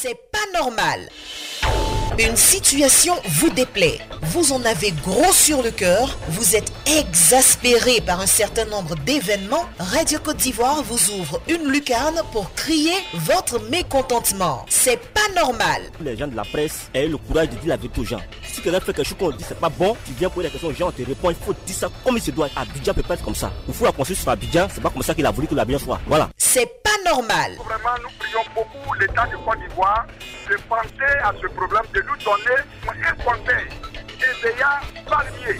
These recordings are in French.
C'est pas normal. Une situation vous déplaît, vous en avez gros sur le cœur, vous êtes exaspéré par un certain nombre d'événements, Radio Côte d'Ivoire vous ouvre une lucarne pour crier votre mécontentement. C'est pas normal. Les gens de la presse aient le courage de dire la vérité aux gens. Si quelqu'un fait quelque chose qu'on dit c'est pas bon, tu viens poser la question aux gens, on te répond, il faut dire ça comme il se doit. Abidjan peut pas être comme ça. Il faut la construire sur Abidjan, c'est pas comme ça qu'il a voulu que l'Abidjan soit. Voilà. C'est pas normal. Vraiment, nous prions beaucoup l'État de Côte d'Ivoire de penser à ce problème, de nous donner un conseil. EVEA palmier.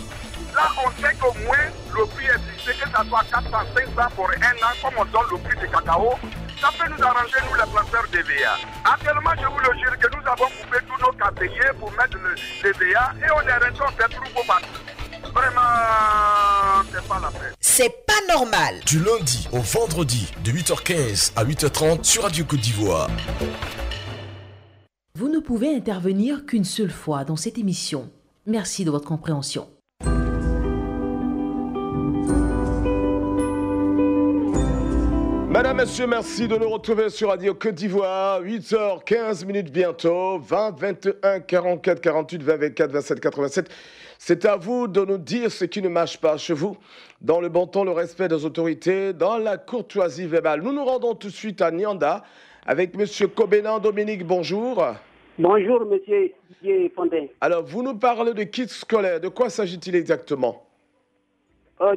Là, on sait qu'au moins le prix est fixé, que ça soit 400-500 pour un an, comme on donne le prix du cacao. Ça peut nous arranger, nous, les planteurs d'EVEA. Actuellement, je vous le jure que nous avons coupé tous nos caféiers pour mettre l'EVEA et on est rentré, on fait tout beau partout. Vraiment, c'est pas la peine. C'est pas normal. Du lundi au vendredi, de 8h15 à 8h30 sur Radio Côte d'Ivoire. Vous ne pouvez intervenir qu'une seule fois dans cette émission. Merci de votre compréhension. Madame, Monsieur, merci de nous retrouver sur Radio Côte d'Ivoire. 8h15 bientôt. 20, 21, 44, 48, 20, 24, 27, 87. C'est à vous de nous dire ce qui ne marche pas chez vous. Dans le bon ton, le respect des autorités, dans la courtoisie verbale. Nous nous rendons tout de suite à Nianda avec Monsieur Kobenan Dominique. Bonjour. Bonjour, Monsieur Didier Fondin. Alors, vous nous parlez de kits scolaires. De quoi s'agit-il exactement?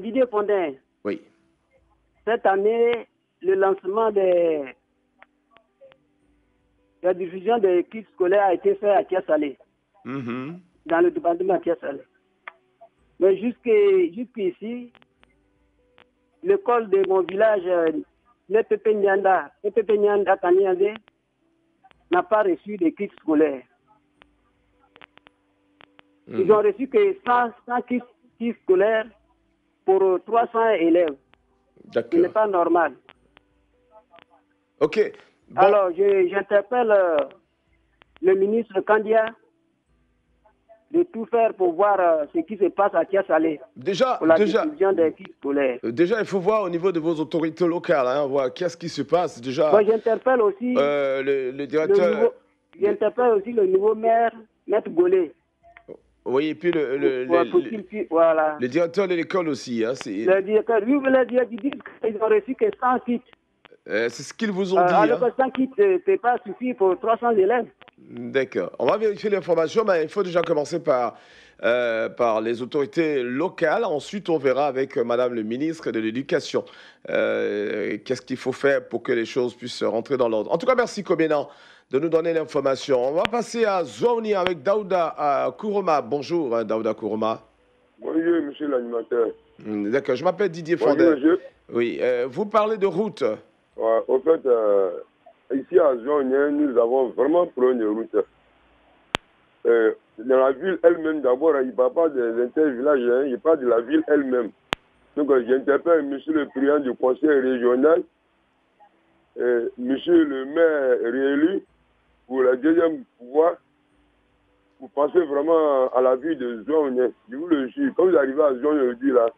Didier Fondin. Oui. Cette année, le lancement de la diffusion des kits scolaires a été fait à Thiès-Salé, dans le département de Thiès-Salé. Mais jusqu'ici, l'école de mon village, le Pepe Nyanda Kanyande, n'a pas reçu de kits scolaires. Ils ont reçu que 100 kits scolaires pour 300 élèves. D'accord. Ce n'est pas normal. Ok. Bon. Alors, j'interpelle le ministre Kandia de tout faire pour voir ce qui se passe à Thiès-Salé. Déjà, des kits scolaires. Déjà, il faut voir au niveau de vos autorités locales, hein, voir qu'est-ce qui se passe. Déjà, bon, j'interpelle aussi le directeur. J'interpelle aussi le nouveau maire, Maître Golé. Oui, et puis voilà. le directeur de l'école aussi. Hein, le directeur, lui, vous l'avez dit qu'ils ont reçu que 100 kits. C'est ce qu'ils vous ont dit. Alors que 100 kits, ce n'est pas suffit pour 300 élèves. D'accord. On va vérifier l'information, mais il faut déjà commencer par les autorités locales. Ensuite, on verra avec Madame le ministre de l'Éducation qu'est-ce qu'il faut faire pour que les choses puissent rentrer dans l'ordre. En tout cas, merci Kobenan de nous donner l'information. On va passer à Zouaouni avec Daouda Kouroma. Bonjour Daouda Kouroma. Bonjour monsieur l'animateur. D'accord, je m'appelle Didier Fondin. Bonjour monsieur. Oui, vous parlez de route. Ouais, au fait, ici à Zouaouni, nous avons vraiment problème de route. Dans la ville elle-même, d'abord, il ne parle pas des intervillages, il parle de la ville elle-même. Donc j'interpelle monsieur le président du conseil régional, monsieur le maire réélu, pour la deuxième pouvoir, vous pensez vraiment à la ville de Zouaouni. Je vous le jure, quand vous arrivez à Zouaouni aujourd'hui, là,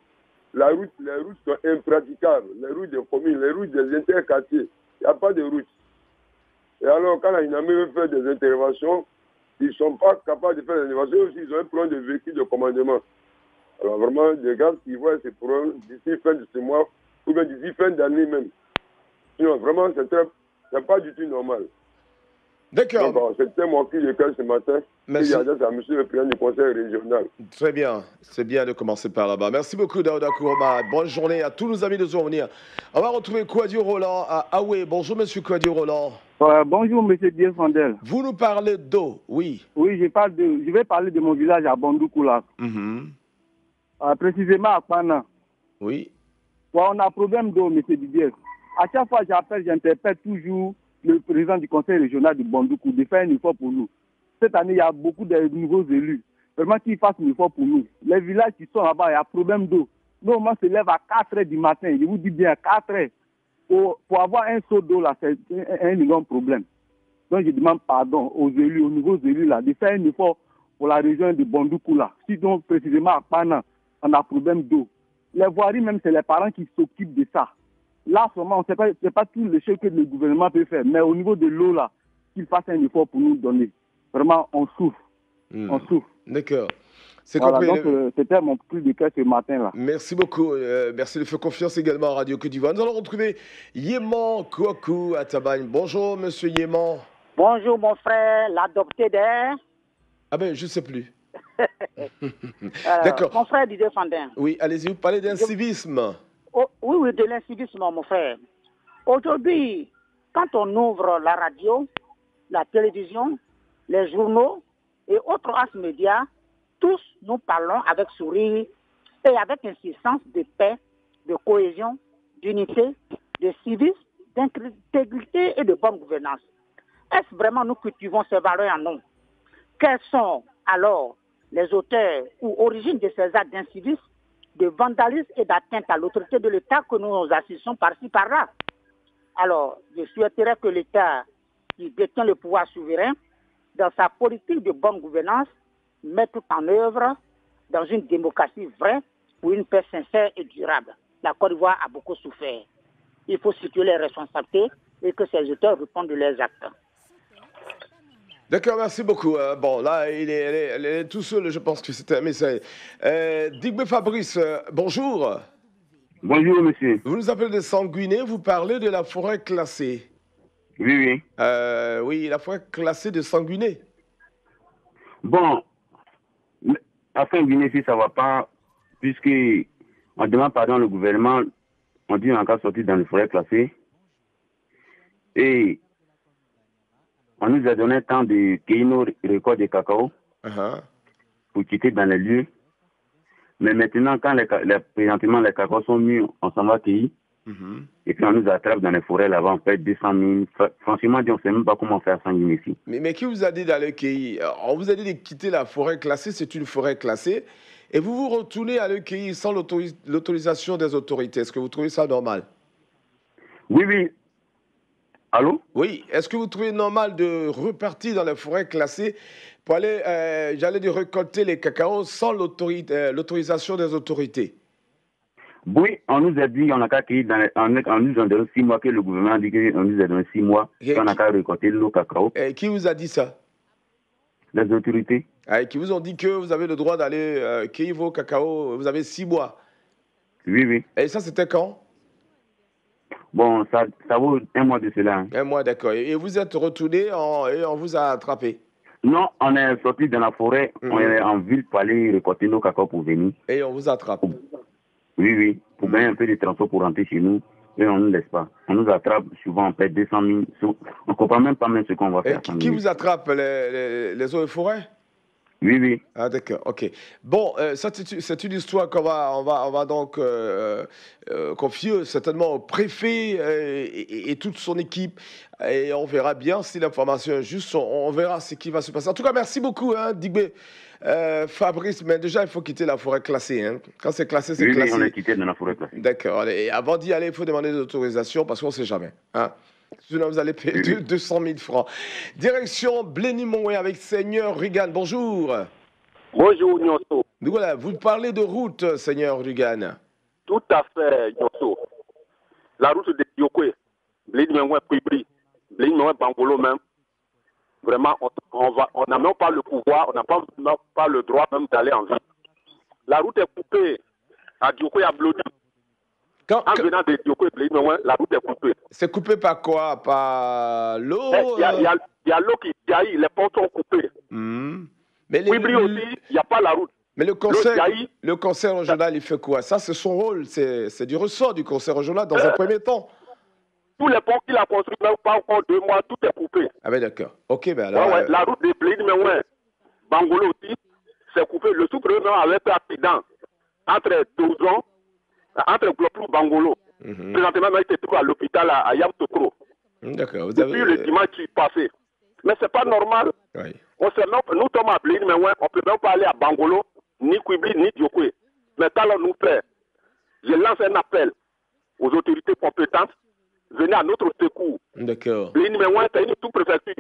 les routes sont impraticables. Les routes des communes, les routes des interquartiers, il n'y a pas de route. Et alors, quand la INAMI veut faire des interventions, ils ne sont pas capables de faire des interventions aussi, ils ont un problème de véhicule de commandement. Alors vraiment, les gars qui voient ces problèmes d'ici fin de ce mois, ou bien d'ici fin d'année même. Sinon, vraiment, c'est pas du tout normal. D'accord. Bon, c'était mon cri de cœur ce matin. Merci. Et à monsieur le président du conseil régional. Très bien. C'est bien de commencer par là-bas. Merci beaucoup, Daouda Kouroma. Bonne journée à tous nos amis de Zouaouni. On va retrouver Kouadio Roland à Aoué. Bonjour, monsieur Kouadio Roland. Bonjour, monsieur Dieu Fondel. Vous nous parlez d'eau, oui. Oui, je vais parler de mon village à Bandoukou, là. Précisément à Pana. Oui. On a un problème d'eau, monsieur Didier. À chaque fois que j'interpelle toujours le président du conseil régional de Bandoukou de faire un effort pour nous. Cette année, il y a beaucoup de nouveaux élus. Vraiment qu'ils fassent un effort pour nous. Les villages qui sont là-bas, il y a un problème d'eau. Nous, on se lève à 4 h du matin. Je vous dis bien, à 4 h. Pour avoir un seau d'eau, là, c'est un énorme problème. Donc, je demande pardon aux élus, aux nouveaux élus, là, de faire un effort pour la région de Bandoukou, là. Sinon, précisément à Pana, on a un problème d'eau. Les voiries, même, c'est les parents qui s'occupent de ça. Là, vraiment, c'est pas tout le choses que le gouvernement peut faire. Mais au niveau de l'eau, là, qu'ils fassent un effort pour nous donner. Vraiment, on souffre. On souffre. D'accord. C'est voilà, compris. Donc, c'était mon cri de cœur ce matin-là. Merci beaucoup. Merci de faire confiance également à Radio Côte d'Ivoire. Nous allons retrouver Yéman Kouakou à Tabagne. Bonjour, monsieur Yéman. Bonjour, mon frère, l'adopté d'air. Ah ben, je ne sais plus. D'accord. Mon frère Didier Fandin. Oui, allez-y, vous parlez d'incivisme. Oh, oui, de l'incivisme, mon frère. Aujourd'hui, quand on ouvre la radio, la télévision, les journaux et autres médias, tous nous parlons avec sourire et avec insistance de paix, de cohésion, d'unité, de civisme, d'intégrité et de bonne gouvernance. Est-ce vraiment nous cultivons ces valeurs en nous? Quels sont alors les auteurs ou origines de ces actes d'incivisme, de vandalisme et d'atteinte à l'autorité de l'État que nous assistons par-ci, par-là? Alors, je souhaiterais que l'État, qui détient le pouvoir souverain, dans sa politique de bonne gouvernance, mette tout en œuvre dans une démocratie vraie pour une paix sincère et durable. La Côte d'Ivoire a beaucoup souffert. Il faut situer les responsabilités et que ces auteurs répondent de leurs actes. D'accord, merci beaucoup. Bon, là, il est tout seul, je pense que c'était un message. Digbe Fabrice, bonjour. Bonjour, monsieur. Vous nous appelez de Sanguinet, vous parlez de la forêt classée. Oui, oui. Oui, la forêt classée de Sanguinet. Bon, à Sanguinet, si ça ne va pas, puisque on demande pardon au gouvernement, on dit qu'on a encore sorti dans les forêts classées. Et on nous a donné un temps de cueillir nos récoltes de cacao pour quitter dans les lieux. Mais maintenant, quand présentement les cacao sont mûrs, on s'en va cueillir. Et puis on nous attrape dans les forêts là-bas, on paie 200 000. Franchement, on ne sait même pas comment faire Sanguinet ici. Mais qui vous a dit d'aller cueillir? On vous a dit de quitter la forêt classée, c'est une forêt classée. Et vous vous retournez à le cueillir sans l'autorisation des autorités. Est-ce que vous trouvez ça normal? Oui, oui. Allô? Oui. Est-ce que vous trouvez normal de repartir dans la forêt classée pour aller, j'allais dire, récolter les cacao sans l'autorisation des autorités? Oui, on nous a dit, on a qu'à cueillir, on nous a donné 6 mois, que le gouvernement a dit qu'on nous a donné 6 mois, qu'on a qu'à récolter le cacao. Et qui vous a dit ça? Les autorités. Qui vous ont dit que vous avez le droit d'aller cueillir vos cacao, vous avez 6 mois. Oui, oui. Et ça, c'était quand? Bon, ça vaut 1 mois de cela. 1 mois, d'accord. Et vous êtes retourné et on vous a attrapé? Non, on est sorti dans la forêt, on est en ville pour aller récolter nos cacao pour venir. Et on vous attrape? Oui, oui. Pour gagner un peu de transport pour rentrer chez nous, et on ne nous laisse pas. On nous attrape, souvent on paie 200 000. On ne comprend même pas ce qu'on va faire. Qui vous attrape? Les eaux et forêts? Oui, oui. Ah, d'accord, ok. Bon, ça, c'est une histoire qu'on va donc confier certainement au préfet et toute son équipe. Et on verra bien si l'information est juste. On verra ce qui va se passer. En tout cas, merci beaucoup, Digbe Fabrice. Mais déjà, il faut quitter la forêt classée. Hein. Quand c'est classé, c'est classé. Oui, on est quitté dans la forêt classée. D'accord. Et avant d'y aller, il faut demander des autorisations parce qu'on ne sait jamais. Hein. Sinon, vous allez payer 200 000 francs. Direction Blény-Monoué avec Seigneur Rugan. Bonjour. Bonjour, Nyonso. Voilà, vous parlez de route, Seigneur Rugan. Tout à fait, Nyonso. La route de Yokwe, Blény-Monoué, Pibri, Blény-Monoué, Bangolo même. Vraiment, on n'a même pas le pouvoir, on n'a même pas le droit même d'aller en ville. La route est coupée à Yokwe, à Blodi. En venant de Yokwe, la route est coupée. C'est coupé par quoi? Par l'eau? Il y a l'eau qui jaillit, les ponts sont coupés. Mais Pibri aussi, il n'y a pas la route. Mais le conseil régional, il fait quoi? Ça, c'est son rôle, c'est du ressort du conseil régional dans un premier temps. Tous les ponts qu'il a construits, même pas encore 2 mois, tout est coupé. Ah ben d'accord. Ok, ben alors... La route de Blény-Monoué, Bangolo aussi, c'est coupé. Le sous-préfet avait fait accident entre Dozon, entre Gloplou et Bangolo. Présentement, il se trouve à l'hôpital à Yamtokro. D'accord. Depuis le dimanche passé. Mais ce n'est pas normal. Oui. Nous sommes à Blény-Monoué, on ne peut même pas aller à Bangolo, ni Kwibli, ni Diokwe. Mais qu'allons-nous faire? Je lance un appel aux autorités compétentes. Venez à notre secours. D'accord. Blény-Monoué, c'est une sous-préfecture.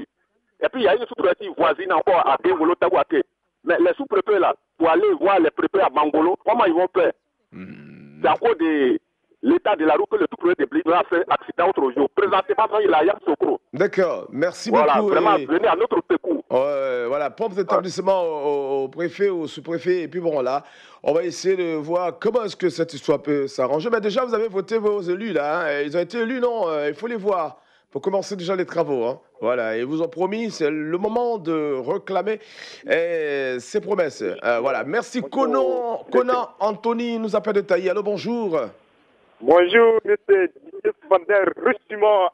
Et puis, il y a une sous-préfecture voisine encore à Bengolo, Tabouaké. Mais les sous-préfets, là, pour aller voir les préfets à Bangolo, comment ils vont faire? C'est à cause l'état de la route que le tout premier de Blino a fait accident l'autre jour. Présentement, il a Yamsoukro. D'accord, merci voilà, beaucoup. Vraiment, venez à notre secours. Voilà, propre établissement au préfet, au sous-préfet. Et puis bon, là, on va essayer de voir comment est-ce que cette histoire peut s'arranger. Mais déjà, vous avez voté vos élus, là. Hein. Ils ont été élus, non? Il faut les voir pour commencer déjà les travaux. Hein. Voilà, ils vous ont promis, c'est le moment de réclamer ces promesses. Voilà, merci. Conan Anthony nous appelle de Taï. Allô, bonjour. Bonjour, monsieur Vander Rustimon.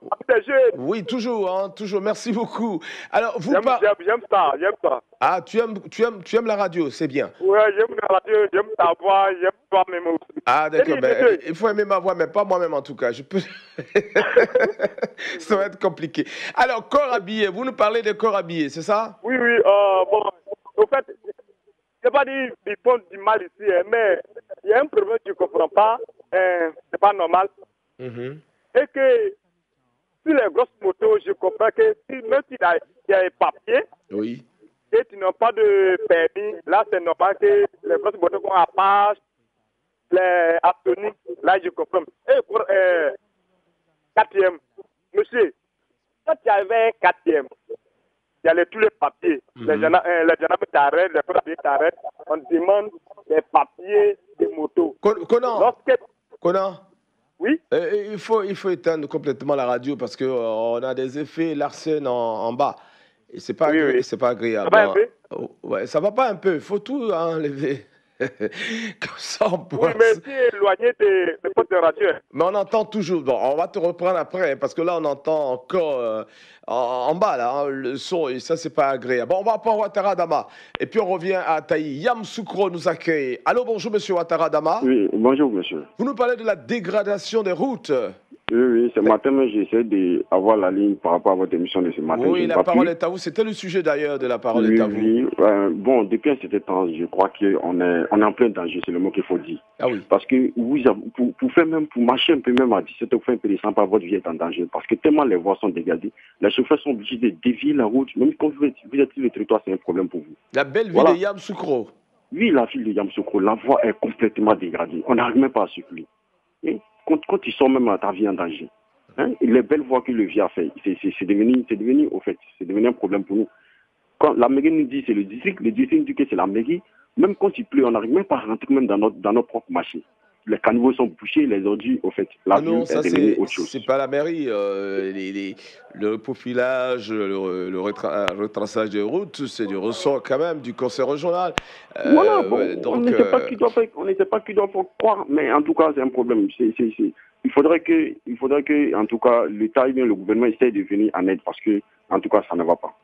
Oui, toujours, toujours. Merci beaucoup. Alors, vous j'aime ça. Ah, tu aimes la radio, c'est bien. Oui, j'aime la radio, j'aime ta voix, j'aime toi-même aussi. Ah, d'accord. Il faut aimer ma voix, mais pas moi-même en tout cas. Je peux. Ça va être compliqué. Alors, corps habillé. Vous nous parlez de corps habillé, c'est ça? Oui. Bon, au fait, je ne vais pas dire qu'ils font du mal ici, mais il y a un problème que je ne comprends pas. C'est pas normal. Et que sur les grosses motos, je comprends que même s'il y a un papier, oui, et tu n'as pas de permis, là c'est normal que les grosses motos qu'on a pas les aptoniques, là je comprends. Et pour quatrième, monsieur, quand tu avais quatrième, il y avait tous les papiers. Les gendarmes t'arrêtent, les policiers t'arrêtent, on demande les papiers des motos. Conan, oui. Il faut éteindre complètement la radio parce qu'on a des effets Larsen en bas. Et c'est pas, c'est pas agréable. Ça va un peu? Ouais, ça va pas un peu. Il faut tout enlever. Comme ça, on peut. Oui, mais si éloigné des postes de radio. Mais on entend toujours. Bon, on va te reprendre après parce que là, on entend encore en bas, là, hein, le son, et ça, c'est pas agréable. Bon, on va pas Ouattara Dama. Et puis, on revient à Taï. Yamsoukro nous accueille. Allô, bonjour, monsieur Ouattara Dama. Oui, bonjour, monsieur. Vous nous parlez de la dégradation des routes. Oui, ce matin, j'essaie d'avoir la ligne par rapport à votre émission de ce matin. Oui, la parole est à vous. C'était le sujet d'ailleurs de la parole est à vous. Oui, bon, depuis un certain temps, je crois qu'on est en plein danger, c'est le mot qu'il faut dire. Ah oui. Parce que pour marcher un peu, même à 17h, vous faites un peu de sympa, votre vie est en danger. Parce que tellement les voies sont dégradées, les chauffeurs sont obligés de dévier la route. Même quand vous êtes sur le territoire, c'est un problème pour vous. La belle ville de Yamsoukro. Oui, la ville de Yamsoukro, la voie est complètement dégradée. On n'arrive même pas à circuler. Quand ils sont même à ta vie en danger. Hein, les belles voies que le vieux a fait, c'est devenu, au fait, c'est devenu un problème pour nous. Quand la mairie nous dit c'est le district nous dit que c'est la mairie, même quand il pleut, on n'arrive même pas à rentrer même dans nos propres machines. Les caniveaux sont bouchés, les ordures, au fait, la ville est devenue autre chose. C'est pas la mairie, le profilage, le retraçage des routes, c'est du ressort quand même du conseil régional. Voilà, bon, donc, on ne sait pas qui doit croire, mais en tout cas, c'est un problème. Il faudrait que, en tout cas, l'État et bien le gouvernement essaient de venir en aide parce que, en tout cas, ça ne va pas.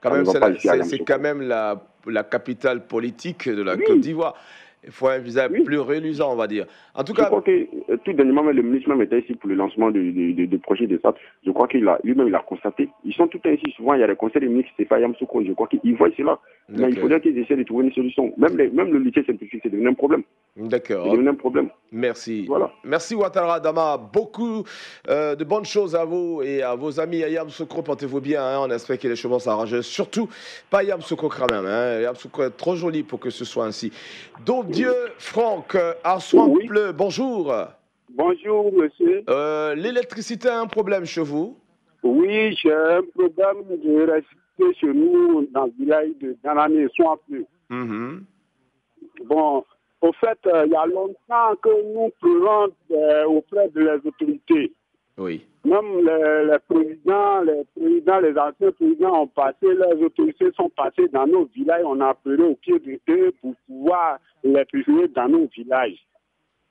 C'est quand même la capitale politique de la Côte d'Ivoire. Il faut un visage plus reluisant, on va dire. En tout cas, je crois que tout dernièrement, le ministre même était ici pour le lancement de projets de SAT. Je crois qu'il lui-même il a constaté. Ils sont tout ainsi. Souvent, il y a des conseils des ministres, c'est pas Yamsoukro. Je crois qu'ils voient cela. Mais il faudrait qu'ils essaient de trouver une solution. Même le lycée scientifique, c'est devenu un problème. D'accord. C'est devenu un problème. Merci. Voilà. Merci Ouattara Dama. Beaucoup de bonnes choses à vous et à vos amis à Yamsoukro. Portez-vous bien. Hein. On espère que les choses vont s'arranger. Surtout, pas Yamsoukro quand même. Hein. Yamsoukro est trop joli pour que ce soit ainsi. Donc, Dieu, Franck, Arsouan-Pleu, bonjour. Bonjour, monsieur. L'électricité a un problème chez vous? Oui, j'ai un problème d'électricité chez nous dans le village de Danané, Arsouan-Pleu. Bon, au fait, il y a longtemps que nous pleurons auprès de les autorités. Oui. Même les présidents, les anciens présidents ont passé, les autorités sont passées dans nos villages, on a pleuré au pied d'eux pour pouvoir les préserver dans nos villages.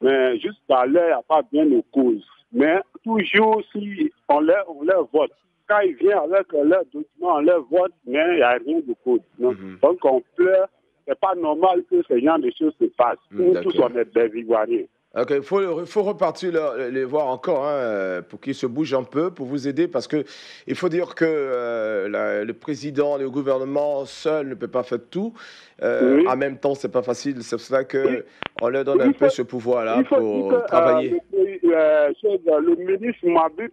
Mais jusqu'à l'heure, il n'y a pas bien de cause. Mais toujours, si on leur vote, quand ils viennent avec leurs documents, on leur vote, mais il n'y a rien de cause. Donc on pleure, c'est pas normal que ce genre de choses se passent. Nous tous, on est des Ivoiriens. Ok, il faut repartir les voir encore pour qu'ils se bougent un peu, pour vous aider, parce que il faut dire que le président, le gouvernement seul ne peut pas faire tout. En même temps, c'est pas facile. C'est pour cela qu'on leur donne un peu ce pouvoir-là pour travailler. Le ministre Mabut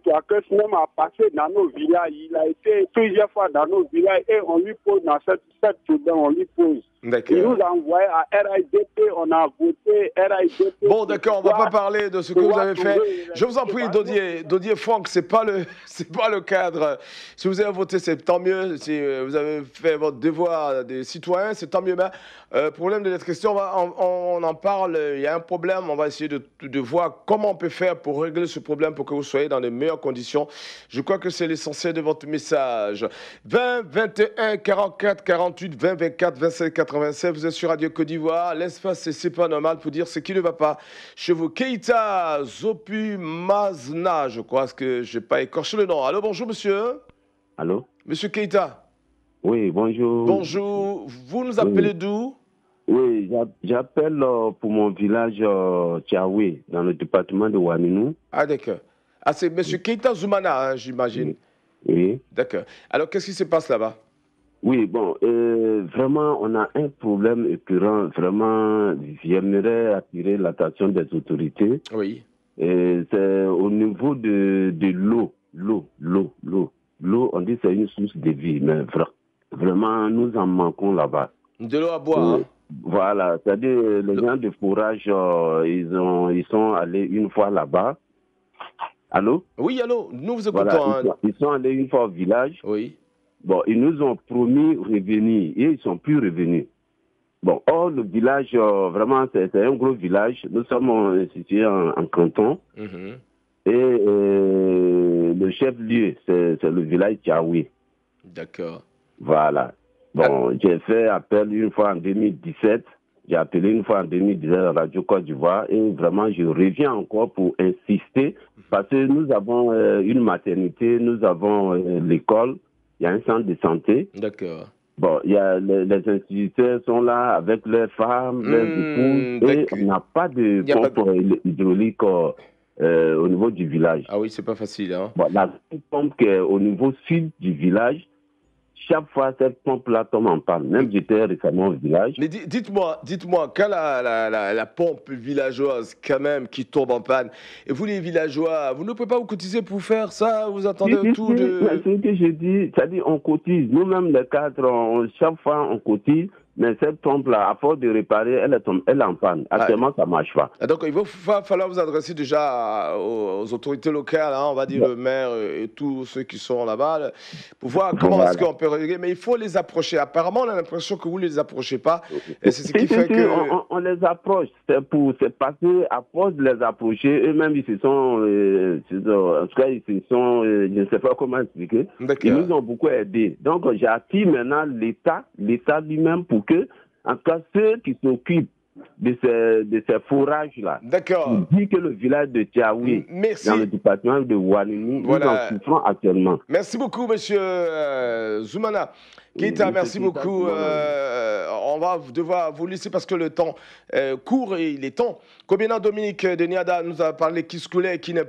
même a passé dans nos villages. Il a été plusieurs fois dans nos villages et on lui pose dans cette problème, on lui pose. Il nous a envoyé à RIDP, on a voté RIDP. Bon, d'accord, on ne va pas parler de ce que vous avez fait. Je vous en prie, Dodier Franck, c'est pas le cadre. Si vous avez voté, c'est tant mieux. Si vous avez fait votre devoir des citoyens, c'est tant mieux. Mais problème de l'électricité, on en parle. Il y a un problème. On va essayer de voir comment on peut faire pour régler ce problème pour que vous soyez dans de meilleures conditions. Je crois que c'est l'essentiel de votre message. 20 21 44 48 20 24 27 87. Vous êtes sur Radio Côte d'Ivoire. L'espace, c'est pas normal pour dire ce qui ne va pas chez vous. Keita Zopu Mazna, je crois que je n'ai pas écorché le nom. Allô, bonjour monsieur. Allô. Monsieur Keita. Oui, bonjour. Bonjour. Vous nous appelez d'où? Oui, j'appelle pour mon village Tchaoué, dans le département de Ouaninou. Ah, d'accord. Ah, c'est monsieur Keita Zoumana, hein, j'imagine. Oui. D'accord. Alors, qu'est-ce qui se passe là-bas? Oui, bon, vraiment, on a un problème récurrent. Vraiment, j'aimerais attirer l'attention des autorités. Oui. C'est au niveau de l'eau. L'eau, on dit que c'est une source de vie, mais vraiment, nous en manquons là-bas. De l'eau à boire. Voilà, c'est-à-dire les gens de forage, ils sont allés une fois là-bas. Allô? Oui, allô, nous vous écoutons. Voilà, ils sont allés une fois au village. Oui. Bon, ils nous ont promis revenir et ils ne sont plus revenus. Bon, or, le village, vraiment, c'est un gros village. Nous sommes situés en canton. Et le chef-lieu, c'est le village Tchaoué. D'accord. Voilà. Bon, j'ai fait appel une fois en 2017. J'ai appelé une fois en 2017 à Radio Côte d'Ivoire. Et vraiment, je reviens encore pour insister. Parce que nous avons une maternité, nous avons l'école. Il y a un centre de santé. D'accord. Bon, il y a les instituteurs sont là avec leurs femmes, leurs épouses, et on n'a pas de pompe hydraulique au niveau du village. Ah oui, c'est pas facile, hein. Bon, la pompe qui est au niveau sud du village, chaque fois cette pompe-là tombe en panne. Même j'étais récemment au village. Mais dites-moi, quand la pompe villageoise, quand même, qui tombe en panne, et vous les villageois, vous ne pouvez pas vous cotiser pour faire ça? Vous attendez tout de... C'est ce que je dis, c'est-à-dire on cotise. Nous-mêmes, les cadres, chaque fois on cotise. Mais cette pompe-là, à force de réparer, elle est en panne. Actuellement, ça ne marche pas. Donc, il va falloir vous adresser déjà aux autorités locales, hein, on va dire le maire et tous ceux qui sont là-bas, pour voir comment est-ce qu'on peut régler. Mais il faut les approcher. Apparemment, on a l'impression que vous ne les approchez pas. Et c'est ce qui fait que... On les approche. C'est parce qu'à force de les approcher, eux-mêmes, ils se sont... en tout cas, ils se sont... je ne sais pas comment expliquer. Ils nous ont beaucoup aidés. Donc, j'attire maintenant l'État lui-même pour que, en tout cas, ceux qui s'occupent de ces forages-là, dit que le village de Tchaoué, dans le département de Ouaninou, nous en souffrons actuellement. Merci beaucoup, monsieur Zoumana. Keita, merci beaucoup. On va devoir vous laisser parce que le temps court et il est temps. Kobena Dominique de Niada nous a parlé Kiskoulé qui ne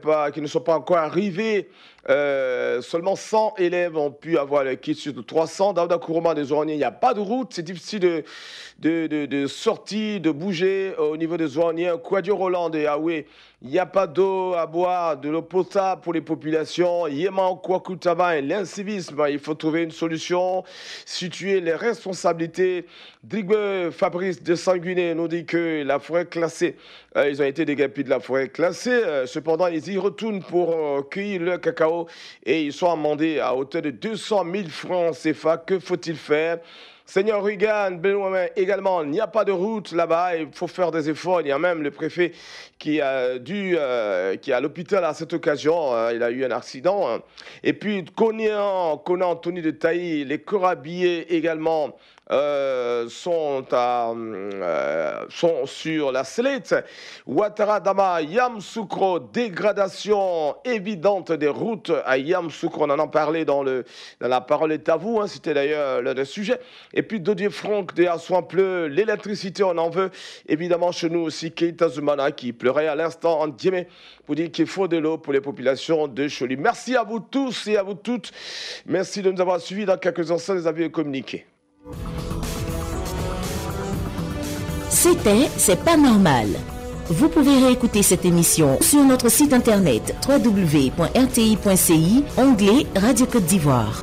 sont pas encore arrivés. Seulement 100 élèves ont pu avoir le kit sur 300. Daouda Kourouma des Ouaniens, il n'y a pas de route. C'est difficile de sortir, de bouger au niveau des Ouaniens. Kouadio Roland de Yaoui, il n'y a pas d'eau à boire, de l'eau potable pour les populations. Yéman Kouakoutaba, l'incivisme, il faut trouver une solution, situer les responsabilités. Drigbe Fabrice de Sanguiné nous dit que la forêt classée, ils ont été déguerpis de la forêt classée. Cependant, ils y retournent pour cueillir le cacao et ils sont amendés à hauteur de 200 000 francs CFA. Que faut-il faire? Seigneur Rugan, Benoît, également, il n'y a pas de route là-bas, il faut faire des efforts. Il y a même le préfet qui est à l'hôpital à cette occasion, il a eu un accident. Et puis, Conan Anthony de Taï, les corabillés également sont sur la sellette. Ouattara Dama, Yamoussoukro, dégradation évidente des routes à Yamoussoukro. On en a parlé dans la parole est à vous, hein, c'était d'ailleurs le sujet. Et puis Dodier Franck de Assouampleu, l'électricité, on en veut. Évidemment, chez nous aussi, Keita Zoumana qui pleurait à l'instant en Djemé pour dire qu'il faut de l'eau pour les populations de Choli. Merci à vous tous et à vous toutes. Merci de nous avoir suivis. Dans quelques instants, les avis communiqués. C'est pas normal. Vous pouvez réécouter cette émission sur notre site internet www.rti.ci, onglet Radio Côte d'Ivoire.